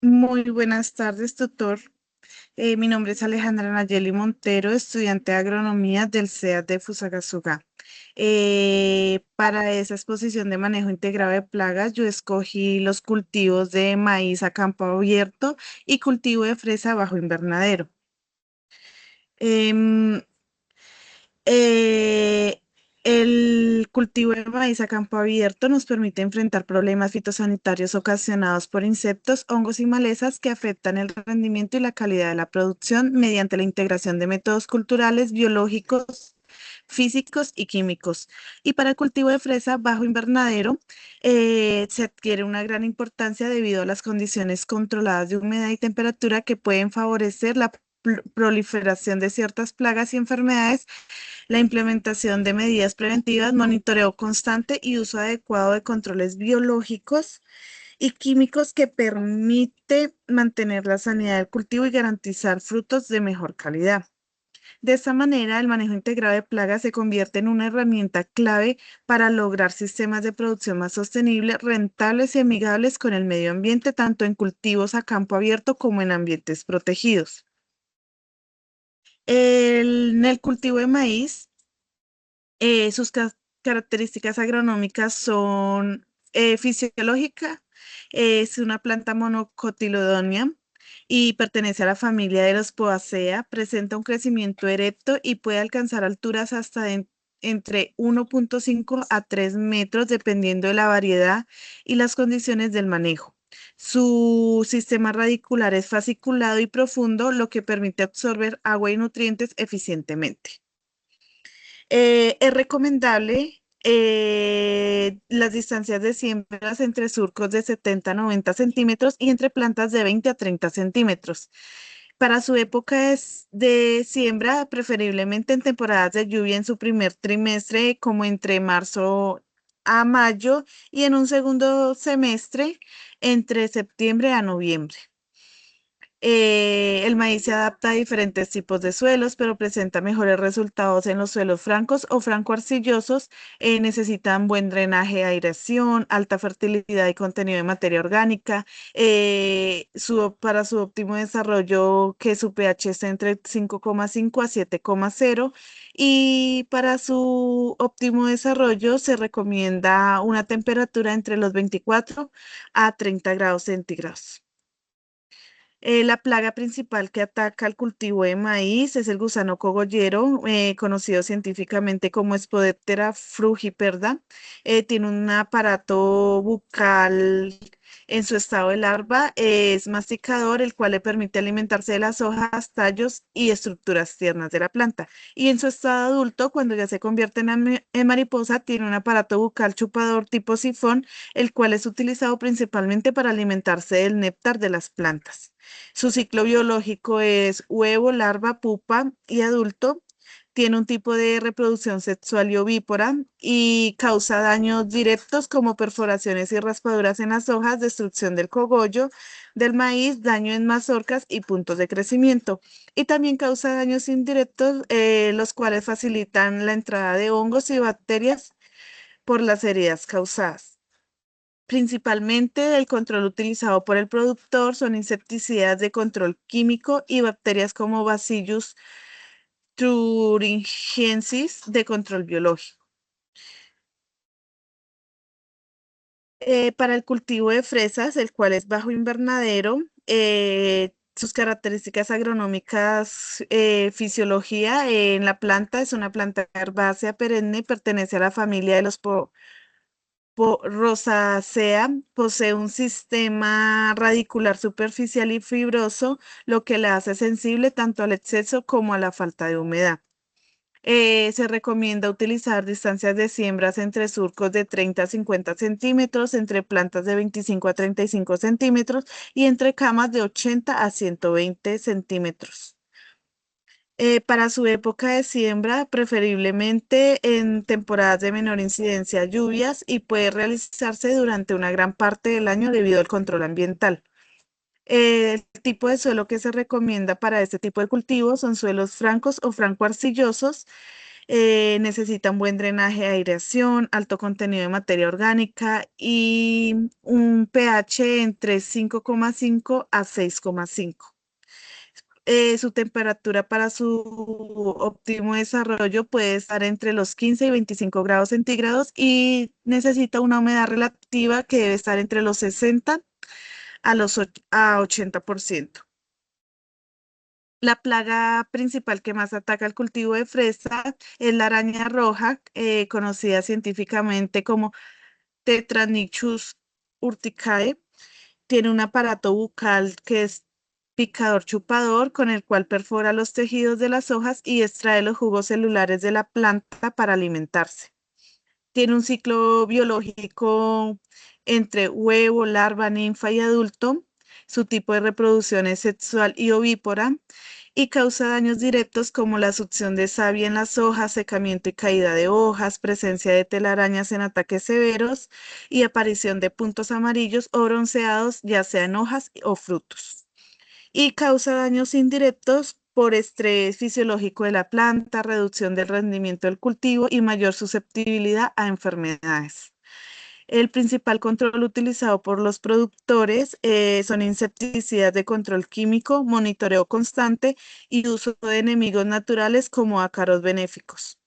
Muy buenas tardes, tutor. Mi nombre es Alejandra Nayeli Montero, estudiante de agronomía del CEAT de Fusagasugá. Para esa exposición de manejo integrado de plagas, yo escogí los cultivos de maíz a campo abierto y cultivo de fresa bajo invernadero. Em, Eh, el cultivo de maíz a campo abierto nos permite enfrentar problemas fitosanitarios ocasionados por insectos, hongos y malezas que afectan el rendimiento y la calidad de la producción mediante la integración de métodos culturales, biológicos, físicos y químicos. Y para el cultivo de fresa bajo invernadero se adquiere una gran importancia debido a las condiciones controladas de humedad y temperatura que pueden favorecer la proliferación de ciertas plagas y enfermedades, la implementación de medidas preventivas, monitoreo constante y uso adecuado de controles biológicos y químicos que permite mantener la sanidad del cultivo y garantizar frutos de mejor calidad. De esta manera, el manejo integrado de plagas se convierte en una herramienta clave para lograr sistemas de producción más sostenibles, rentables y amigables con el medio ambiente, tanto en cultivos a campo abierto como en ambientes protegidos. En el cultivo de maíz, sus características agronómicas son fisiológica, es una planta monocotiledónea y pertenece a la familia de los Poaceae, presenta un crecimiento erecto y puede alcanzar alturas hasta entre 1,5 a 3 metros, dependiendo de la variedad y las condiciones del manejo. Su sistema radicular es fasciculado y profundo, lo que permite absorber agua y nutrientes eficientemente. Es recomendable las distancias de siembras entre surcos de 70 a 90 centímetros y entre plantas de 20 a 30 centímetros. Para su época de siembra, preferiblemente en temporadas de lluvia en su primer trimestre, como entre marzo a mayo, y en un segundo semestre entre septiembre a noviembre. El maíz se adapta a diferentes tipos de suelos, pero presenta mejores resultados en los suelos francos o franco-arcillosos. Necesitan buen drenaje, aireación, alta fertilidad y contenido de materia orgánica. Para su óptimo desarrollo, que su pH esté entre 5,5 a 7,0. Y para su óptimo desarrollo se recomienda una temperatura entre los 24 a 30 grados centígrados. La plaga principal que ataca al cultivo de maíz es el gusano cogollero, conocido científicamente como Spodoptera frugiperda. Tiene un aparato bucal en su estado de larva, es masticador, el cual le permite alimentarse de las hojas, tallos y estructuras tiernas de la planta. Y en su estado adulto, cuando ya se convierte en mariposa, tiene un aparato bucal chupador tipo sifón, el cual es utilizado principalmente para alimentarse del néctar de las plantas. Su ciclo biológico es huevo, larva, pupa y adulto. Tiene un tipo de reproducción sexual y ovípara y causa daños directos como perforaciones y raspaduras en las hojas, destrucción del cogollo, del maíz, daño en mazorcas y puntos de crecimiento. Y también causa daños indirectos, los cuales facilitan la entrada de hongos y bacterias por las heridas causadas. Principalmente el control utilizado por el productor son insecticidas de control químico y bacterias como Bacillus thuringiensis de control biológico. Para el cultivo de fresas, el cual es bajo invernadero, sus características agronómicas, fisiología, en la planta es una planta herbácea perenne, pertenece a la familia de los Rosácea, posee un sistema radicular superficial y fibroso, lo que la hace sensible tanto al exceso como a la falta de humedad. Se recomienda utilizar distancias de siembras entre surcos de 30 a 50 centímetros, entre plantas de 25 a 35 centímetros y entre camas de 80 a 120 centímetros. Para su época de siembra, preferiblemente en temporadas de menor incidencia lluvias, y puede realizarse durante una gran parte del año debido al control ambiental. El tipo de suelo que se recomienda para este tipo de cultivos son suelos francos o franco-arcillosos, necesita un buen drenaje, aireación, alto contenido de materia orgánica y un pH entre 5,5 a 6,5. Su temperatura para su óptimo desarrollo puede estar entre los 15 y 25 grados centígrados y necesita una humedad relativa que debe estar entre los 60 a 80%. La plaga principal que más ataca el cultivo de fresa es la araña roja, conocida científicamente como Tetranychus urticae. Tiene un aparato bucal que es picador chupador con el cual perfora los tejidos de las hojas y extrae los jugos celulares de la planta para alimentarse. Tiene un ciclo biológico entre huevo, larva, ninfa y adulto. Su tipo de reproducción es sexual y ovípara y causa daños directos como la succión de savia en las hojas, secamiento y caída de hojas, presencia de telarañas en ataques severos y aparición de puntos amarillos o bronceados, ya sea en hojas o frutos. Y causa daños indirectos por estrés fisiológico de la planta, reducción del rendimiento del cultivo y mayor susceptibilidad a enfermedades. El principal control utilizado por los productores son insecticidas de control químico, monitoreo constante y uso de enemigos naturales como ácaros benéficos.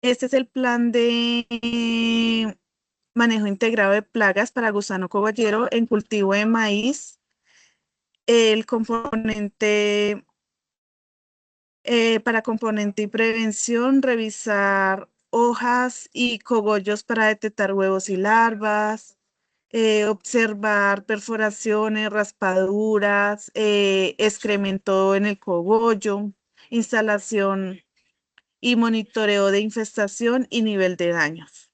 Este es el plan de manejo integrado de plagas para gusano cogollero en cultivo de maíz. El componente para componente y prevención, revisar hojas y cogollos para detectar huevos y larvas, observar perforaciones, raspaduras, excremento en el cogollo, instalación y monitoreo de infestación y nivel de daños.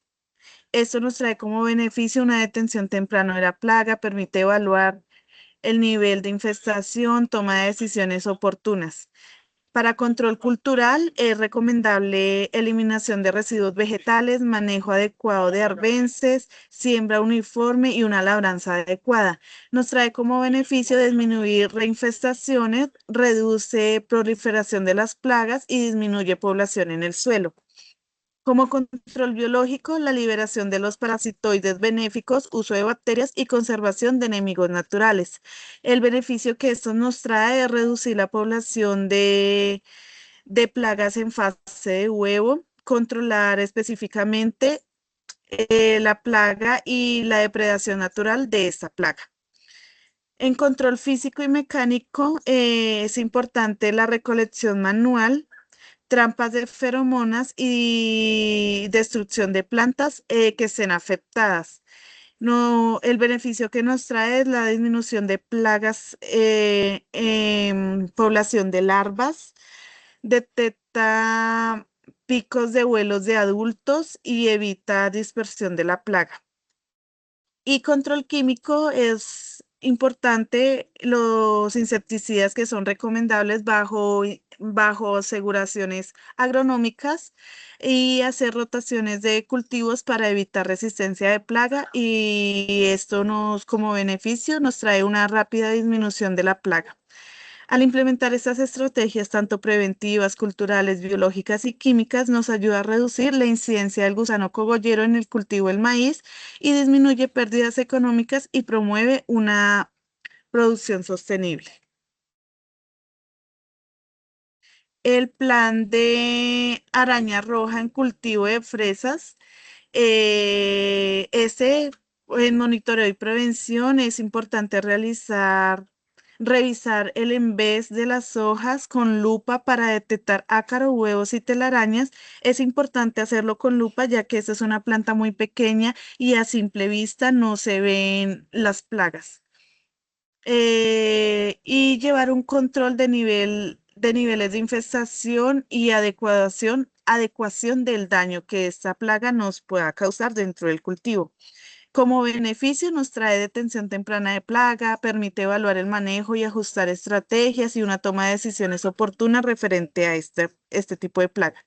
Esto nos trae como beneficio una detención temprana de la plaga, permite evaluar el nivel de infestación, toma de decisiones oportunas. Para control cultural es recomendable eliminación de residuos vegetales, manejo adecuado de arbences, siembra uniforme y una labranza adecuada. Nos trae como beneficio disminuir reinfestaciones, reduce proliferación de las plagas y disminuye población en el suelo. Como control biológico, la liberación de los parasitoides benéficos, uso de bacterias y conservación de enemigos naturales. El beneficio que esto nos trae es reducir la población de plagas en fase de huevo, controlar específicamente la plaga y la depredación natural de esta plaga. En control físico y mecánico es importante la recolección manual, trampas de feromonas y destrucción de plantas que estén afectadas. No, el beneficio que nos trae es la disminución de plagas en población de larvas, detecta picos de vuelos de adultos y evita dispersión de la plaga. Y control químico es importante los insecticidas que son recomendables bajo aseguraciones agronómicas y hacer rotaciones de cultivos para evitar resistencia de plaga y esto nos como beneficio nos trae una rápida disminución de la plaga. Al implementar estas estrategias, tanto preventivas, culturales, biológicas y químicas, nos ayuda a reducir la incidencia del gusano cogollero en el cultivo del maíz y disminuye pérdidas económicas y promueve una producción sostenible. El plan de araña roja en cultivo de fresas. Ese en monitoreo y prevención es importante revisar el envés de las hojas con lupa para detectar ácaros, huevos y telarañas. Es importante hacerlo con lupa ya que esta es una planta muy pequeña y a simple vista no se ven las plagas. Y llevar un control de niveles de infestación y adecuación del daño que esta plaga nos pueda causar dentro del cultivo. Como beneficio nos trae detención temprana de plaga, permite evaluar el manejo y ajustar estrategias y una toma de decisiones oportunas referente a este tipo de plaga.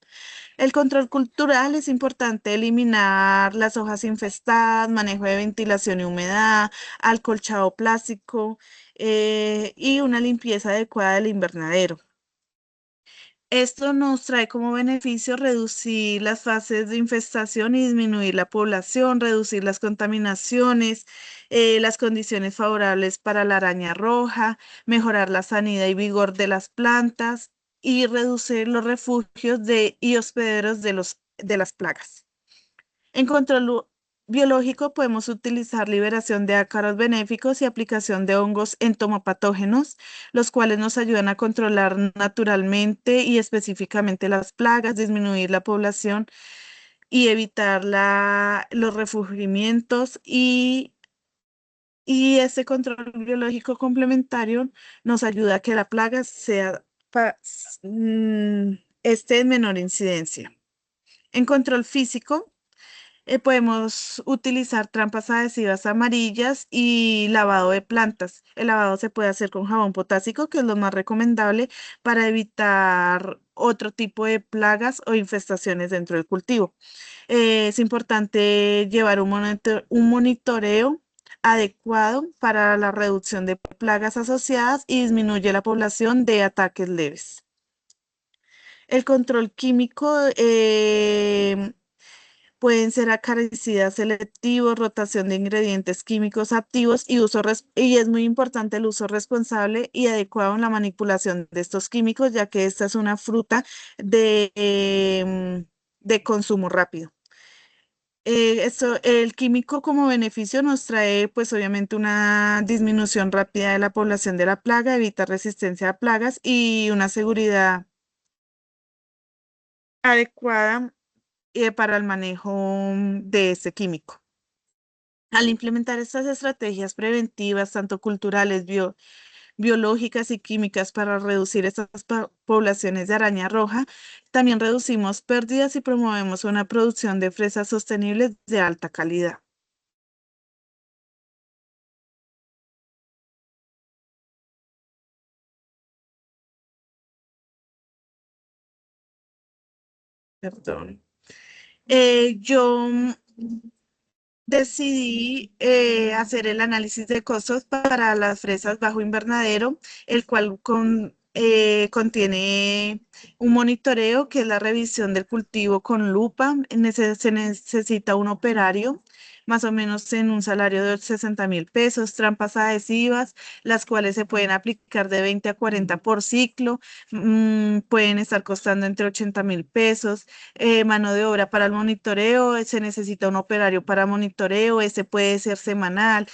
El control cultural es importante eliminar las hojas infestadas, manejo de ventilación y humedad, alcolchado plástico y una limpieza adecuada del invernadero. Esto nos trae como beneficio reducir las fases de infestación y disminuir la población, reducir las contaminaciones, las condiciones favorables para la araña roja, mejorar la sanidad y vigor de las plantas y reducir los refugios y hospederos de las plagas. En control biológico podemos utilizar liberación de ácaros benéficos y aplicación de hongos entomopatógenos, los cuales nos ayudan a controlar naturalmente y específicamente las plagas, disminuir la población y evitar los refugiamientos y ese control biológico complementario nos ayuda a que la plaga esté en menor incidencia. En control físico, podemos utilizar trampas adhesivas amarillas y lavado de plantas. El lavado se puede hacer con jabón potásico, que es lo más recomendable para evitar otro tipo de plagas o infestaciones dentro del cultivo. Es importante llevar un monitoreo adecuado para la reducción de plagas asociadas y disminuye la población de ataques leves. El control químico pueden ser acaricidas selectivos, rotación de ingredientes químicos activos y es muy importante el uso responsable y adecuado en la manipulación de estos químicos, ya que esta es una fruta de consumo rápido. El químico como beneficio nos trae pues obviamente una disminución rápida de la población de la plaga, evita resistencia a plagas y una seguridad adecuada para el manejo de ese químico. Al implementar estas estrategias preventivas, tanto culturales, biológicas y químicas para reducir estas poblaciones de araña roja, también reducimos pérdidas y promovemos una producción de fresas sostenibles de alta calidad. Perdón. Yo decidí hacer el análisis de costos para las fresas bajo invernadero, el cual contiene un monitoreo que es la revisión del cultivo con lupa. Se necesita un operario, más o menos en un salario de 60.000 pesos, trampas adhesivas, las cuales se pueden aplicar de 20 a 40 por ciclo, pueden estar costando entre 80.000 pesos, mano de obra para el monitoreo, se necesita un operario para monitoreo, ese puede ser semanal,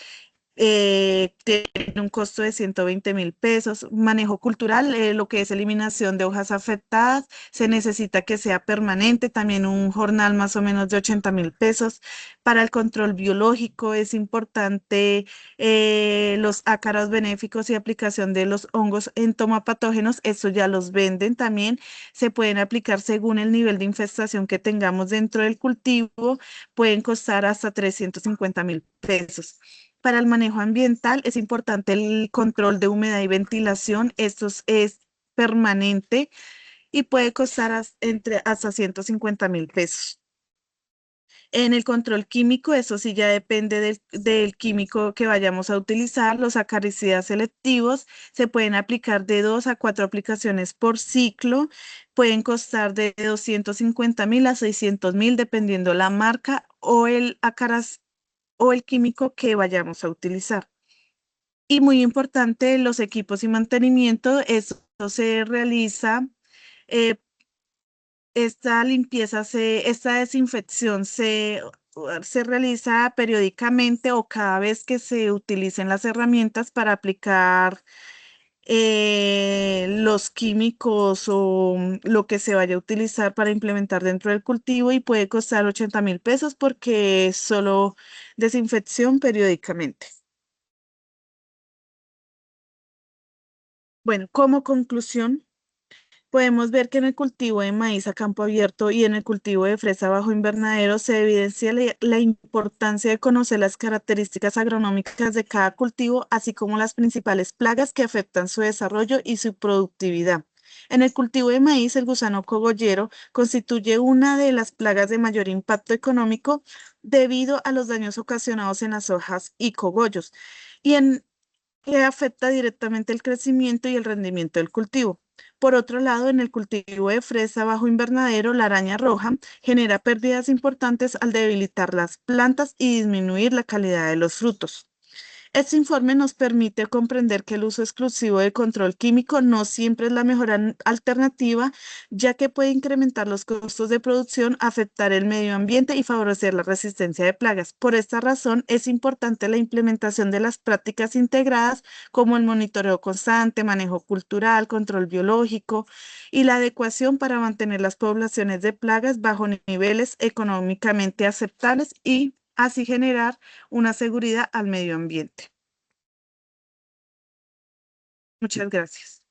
tiene un costo de 120.000 pesos. Manejo cultural, lo que es eliminación de hojas afectadas, se necesita que sea permanente, también un jornal más o menos de 80.000 pesos. Para el control biológico es importante los ácaros benéficos y aplicación de los hongos entomopatógenos, eso ya los venden también, se pueden aplicar según el nivel de infestación que tengamos dentro del cultivo, pueden costar hasta 350.000 pesos. Para el manejo ambiental es importante el control de humedad y ventilación. Es permanente y puede costar hasta 150.000 pesos. En el control químico, eso sí ya depende del químico que vayamos a utilizar. Los acaricidas selectivos se pueden aplicar de 2 a 4 aplicaciones por ciclo. Pueden costar de 250.000 a 600.000 dependiendo la marca o el químico que vayamos a utilizar. Y muy importante, los equipos y mantenimiento, eso se realiza, eh, esta desinfección se realiza periódicamente o cada vez que se utilicen las herramientas para aplicar los químicos o lo que se vaya a utilizar para implementar dentro del cultivo y puede costar 80.000 pesos porque es solo desinfección periódicamente. Bueno, como conclusión, podemos ver que en el cultivo de maíz a campo abierto y en el cultivo de fresa bajo invernadero se evidencia la importancia de conocer las características agronómicas de cada cultivo, así como las principales plagas que afectan su desarrollo y su productividad. En el cultivo de maíz, el gusano cogollero constituye una de las plagas de mayor impacto económico debido a los daños ocasionados en las hojas y cogollos y que afecta directamente el crecimiento y el rendimiento del cultivo. Por otro lado, en el cultivo de fresa bajo invernadero, la araña roja genera pérdidas importantes al debilitar las plantas y disminuir la calidad de los frutos. Este informe nos permite comprender que el uso exclusivo de control químico no siempre es la mejor alternativa, ya que puede incrementar los costos de producción, afectar el medio ambiente y favorecer la resistencia de plagas. Por esta razón, es importante la implementación de las prácticas integradas como el monitoreo constante, manejo cultural, control biológico y la adecuación para mantener las poblaciones de plagas bajo niveles económicamente aceptables y así generar una seguridad al medio ambiente. Muchas gracias.